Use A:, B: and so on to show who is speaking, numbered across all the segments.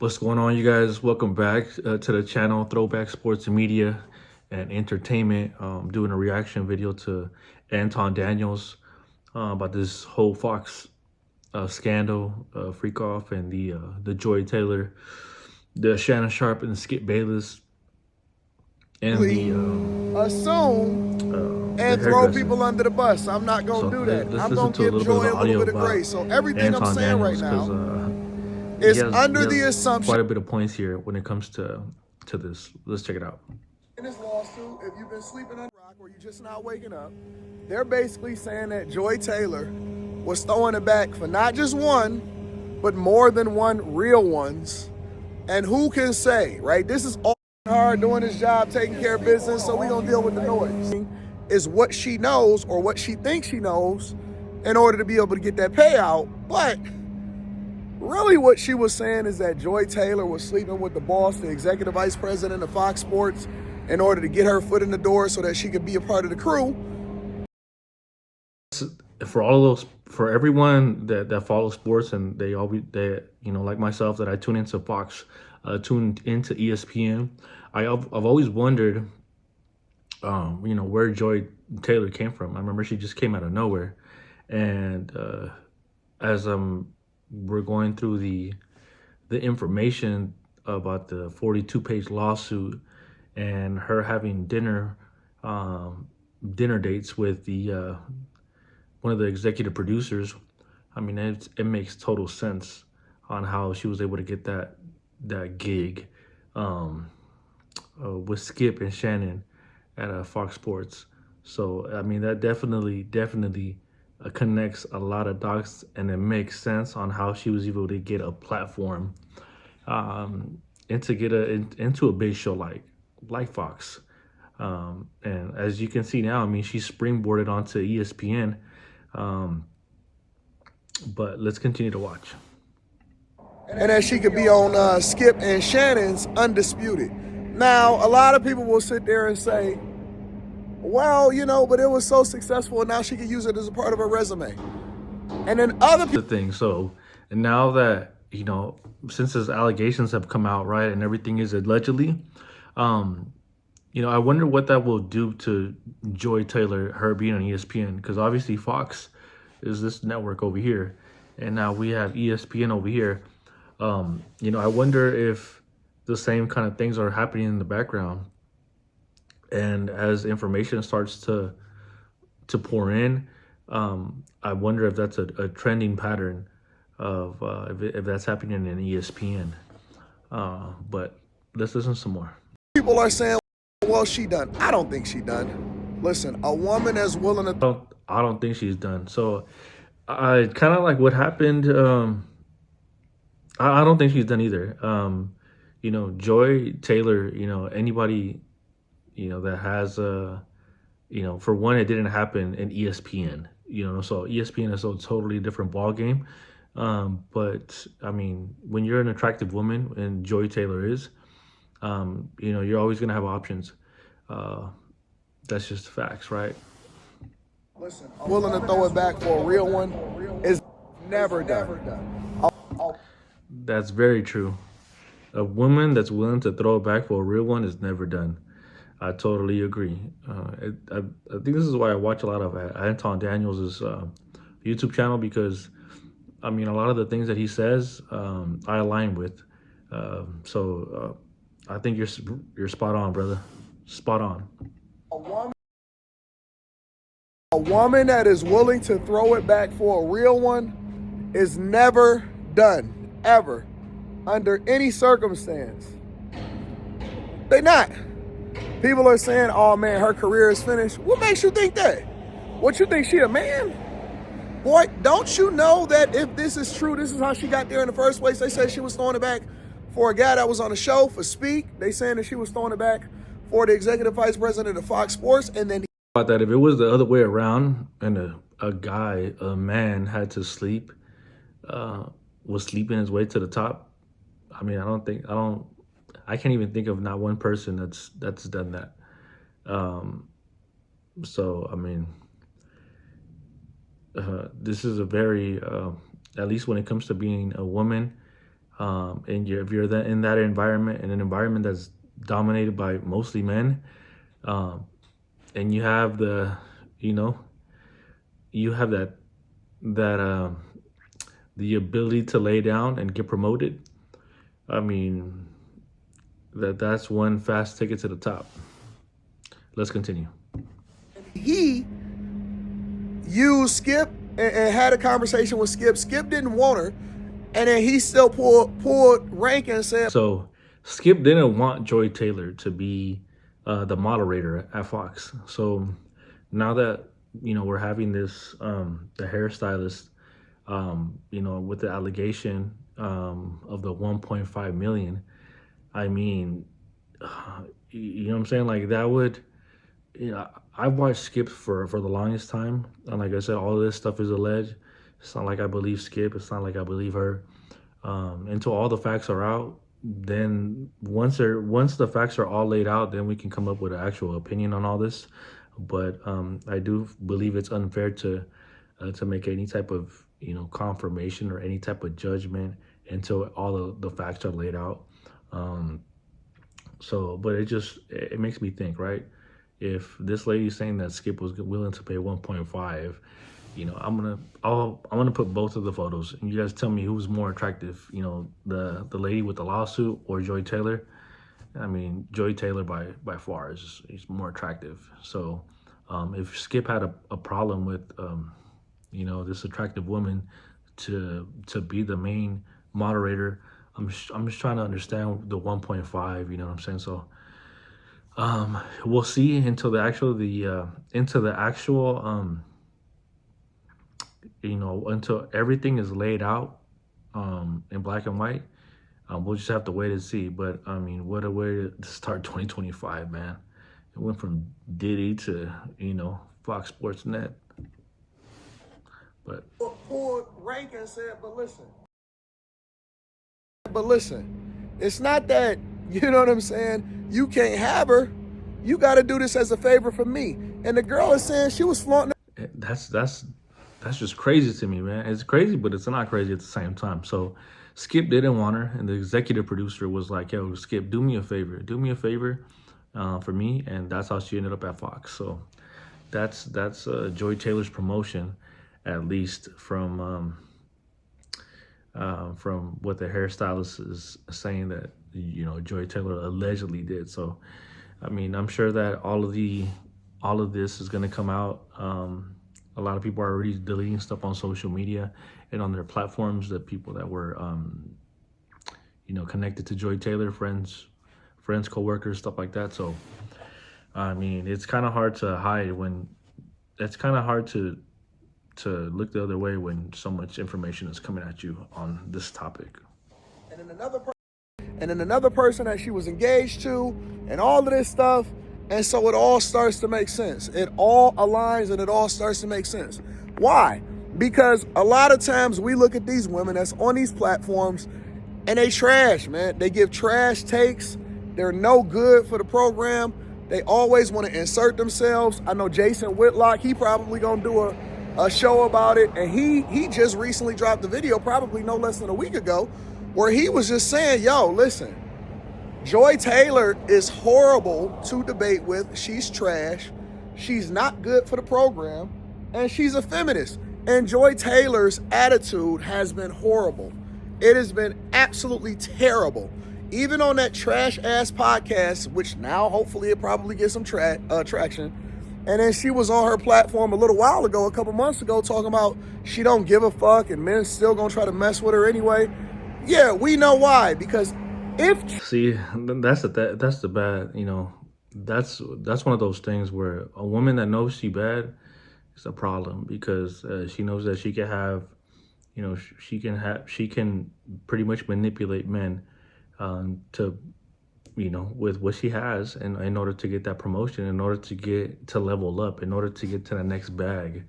A: What's going on, you guys? Welcome back to the channel, Throwback Sports and Media and Entertainment. Doing a reaction video to Anton Daniels about this whole Fox scandal, freak off, and the Joy Taylor, the Shannon Sharp, and the Skip Bayless, and
B: assume
A: the
B: and throw
A: hairdresser.
B: people under the bus. I'm not gonna do that.
A: Let's
B: I'm
A: listen
B: gonna
A: to a
B: give
A: little bit of
B: Joy
A: the
B: a
A: audio
B: little bit of
A: about
B: grace. So everything
A: Anton
B: I'm saying
A: Daniels,
B: right
A: because
B: now is under the assumption.
A: quite a bit of points here when it comes to this. Let's check it out.
B: In this lawsuit, if you've been sleeping under a rock or you're just not waking up, they're basically saying that Joy Taylor was throwing it back for not just one, but more than one real ones. And who can say, right? This is all hard doing his job, taking care of business, so we're gonna deal with the noise. Is what she knows or what she thinks she knows in order to be able to get that payout. But really what she was saying is that Joy Taylor was sleeping with the boss, the executive vice president of Fox Sports, in order to get her foot in the door so that she could be a part of the crew.
A: For all of those, for everyone that follows sports, and they like myself, that I tune into Fox, tuned into ESPN, I've always wondered, where Joy Taylor came from. I remember she just came out of nowhere, and as we're going through the information about the 42-page lawsuit and her having dinner dates with the one of the executive producers. I mean, it makes total sense on how she was able to get that gig with Skip and Shannon at Fox Sports. So I mean, that definitely connects a lot of dots, and it makes sense on how she was able to get a platform and to get into a big show like Fox. And as you can see now, I mean, she's springboarded onto ESPN. But let's continue to watch.
B: And that she could be on Skip and Shannon's Undisputed. Now, a lot of people will sit there and say, well, but it was so successful and now she could use it as a part of her resume. And then other people.
A: The thing, so, and now that, since those allegations have come out, right, and everything is allegedly, I wonder what that will do to Joy Taylor, her being on ESPN, because obviously Fox is this network over here, and now we have ESPN over here. I wonder if the same kind of things are happening in the background, and as information starts to pour in, I wonder if that's a trending pattern of if that's happening in ESPN. But let's listen some more.
B: People are saying, well, she done. I don't think she done. Listen, a woman is willing to.
A: I don't think she's done. So I kind of like what happened. I don't think she's done either. Joy Taylor, anybody, that has, for one, it didn't happen in ESPN, so ESPN is a totally different ball game. But I mean, when you're an attractive woman, and Joy Taylor is, you're always going to have options. That's just facts, right?
B: Listen, willing to throw it back for a real one is never done.
A: That's very true. A woman that's willing to throw it back for a real one is never done. I totally agree. I think this is why I watch a lot of Anton Daniels' YouTube channel, because, I mean, a lot of the things that he says, I align with. So I think you're spot on, brother. Spot on.
B: A woman that is willing to throw it back for a real one is never done, ever, under any circumstance. They not. People are saying, oh man, her career is finished. What makes you think that? What, you think she a man? Boy, don't you know that if this is true, this is how she got there in the first place? They said she was throwing it back for a guy that was on the show for Speak. They saying that she was throwing it back for the executive vice president of Fox Sports, and then
A: About that, if it was the other way around, and a man had to sleep, was sleeping his way to the top, I mean, I can't even think of not one person that's done that. So I mean, this is a very, at least when it comes to being a woman, And if you're in that environment, in an environment that's dominated by mostly men, um, and you have you know, you have that the ability to lay down and get promoted. I mean, that's one fast ticket to the top. Let's continue.
B: He used Skip and had a conversation with Skip. Skip didn't want her, and then he still pulled rank and said.
A: So Skip didn't want Joy Taylor to be the moderator at Fox. So now that we're having this the hairstylist with the allegation of the 1.5 million. I mean, you know what I'm saying? Like that would, I've watched Skip for the longest time, and like I said, all of this stuff is alleged. It's not like I believe Skip. It's not like I believe her. Until all the facts are out, then once the facts are all laid out, then we can come up with an actual opinion on all this. But I do believe it's unfair to make any type of confirmation or any type of judgment until all the facts are laid out. But it makes me think, right? If this lady's saying that Skip was willing to pay 1.5, I'm gonna put both of the photos, and you guys tell me who's more attractive. The lady with the lawsuit or Joy Taylor. I mean, Joy Taylor by far is more attractive. So, if Skip had a problem with this attractive woman to be the main moderator, I'm just trying to understand the 1.5. You know what I'm saying? So, we'll see until until everything is laid out in black and white. We'll just have to wait and see. But I mean, what a way to start 2025, man. It went from Diddy to Fox Sports Net. But
B: pulled rank and said, but listen, it's not that, you know what I'm saying, you can't have her. You got to do this as a favor for me. And the girl is saying she was flaunting.
A: That's just crazy to me, man. It's crazy, but it's not crazy at the same time. So Skip didn't want her, and the executive producer was like, yo, Skip, do me a favor for me. And that's how she ended up at Fox. So that's Joy Taylor's promotion, at least from what the hairstylist is saying that Joy Taylor allegedly did. So I mean, I'm sure that all of this is going to come out. A lot of people are already deleting stuff on social media and on their platforms, that people that were connected to Joy Taylor, friends, co-workers, stuff like that. So I mean, it's kind of hard to hide when it's kind of hard to look the other way when so much information is coming at you on this topic.
B: And then another person that she was engaged to, and all of this stuff. And so it all starts to make sense. It all aligns and it all starts to make sense. Why? Because a lot of times we look at these women that's on these platforms and they trash, man. They give trash takes. They're no good for the program. They always want to insert themselves. I know Jason Whitlock, he probably gonna do a show about it. And he just recently dropped a video, probably no less than a week ago, where he was just saying, yo, listen, Joy Taylor is horrible to debate with. She's trash. She's not good for the program. And she's a feminist. And Joy Taylor's attitude has been horrible. It has been absolutely terrible. Even on that trash-ass podcast, which now hopefully it probably gets some traction. And then she was on her platform a little while ago, a couple months ago, talking about she don't give a fuck and men still gonna try to mess with her anyway. Yeah, we know why. Because
A: see, that's the bad, that's one of those things where a woman that knows she bad is a problem, because she knows that she can have, she can pretty much manipulate men to, with what she has, and in order to get that promotion, in order to get to level up, in order to get to the next bag.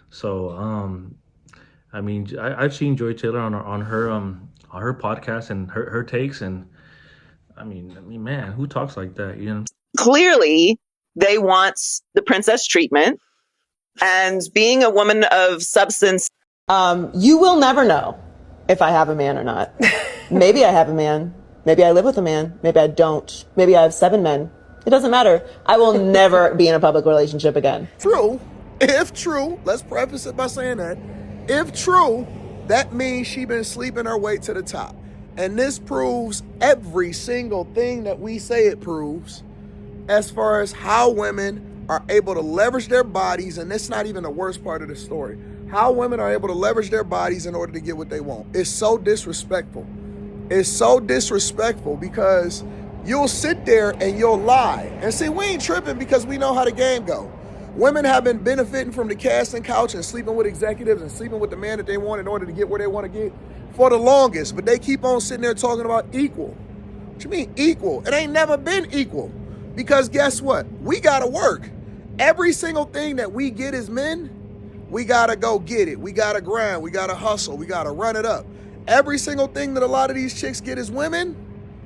A: So I mean, I've seen Joy Taylor on her podcast and her takes, and I mean, man, who talks like that?
C: Clearly, they want the princess treatment, and being a woman of substance,
D: you will never know
C: if I have a man or not. Maybe I have a man. Maybe I live with a man. Maybe I don't. Maybe I have 7 men. It doesn't matter. I will never be in a public relationship again.
B: True. If true, let's preface it by saying that. If true, that means she been sleeping her way to the top. And this proves every single thing that we say it proves as far as how women are able to leverage their bodies, and that's not even the worst part of the story. How women are able to leverage their bodies in order to get what they want. It's so disrespectful. It's so disrespectful because you'll sit there and you'll lie. And see, we ain't tripping because we know how the game go. Women have been benefiting from the casting couch and sleeping with executives and sleeping with the man that they want in order to get where they want to get for the longest. But they keep on sitting there talking about equal. What you mean equal? It ain't never been equal. Because guess what? We got to work. Every single thing that we get as men, we got to go get it. We got to grind. We got to hustle. We got to run it up. Every single thing that a lot of these chicks get as women,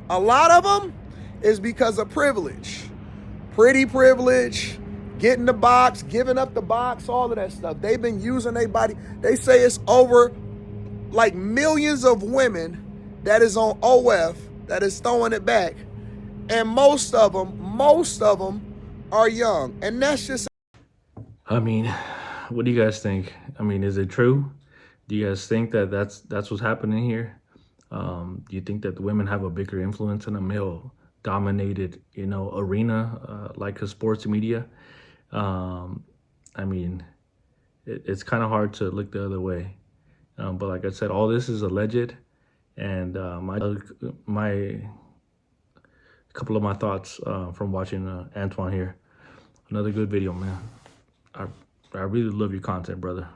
B: a lot of them is because of privilege. Pretty privilege, getting the box, giving up the box, all of that stuff. They've been using their body. They say it's over like millions of women that is on OF that is throwing it back. And most of them are young. And that's just...
A: I mean, what do you guys think? I mean, is it true? Do you guys think that that's what's happening here? Do you think that the women have a bigger influence in a male-dominated, arena like a sports media? I mean, it's kind of hard to look the other way. But like I said, all this is alleged, and my couple of my thoughts from watching Antoine here. Another good video, man. I really love your content, brother.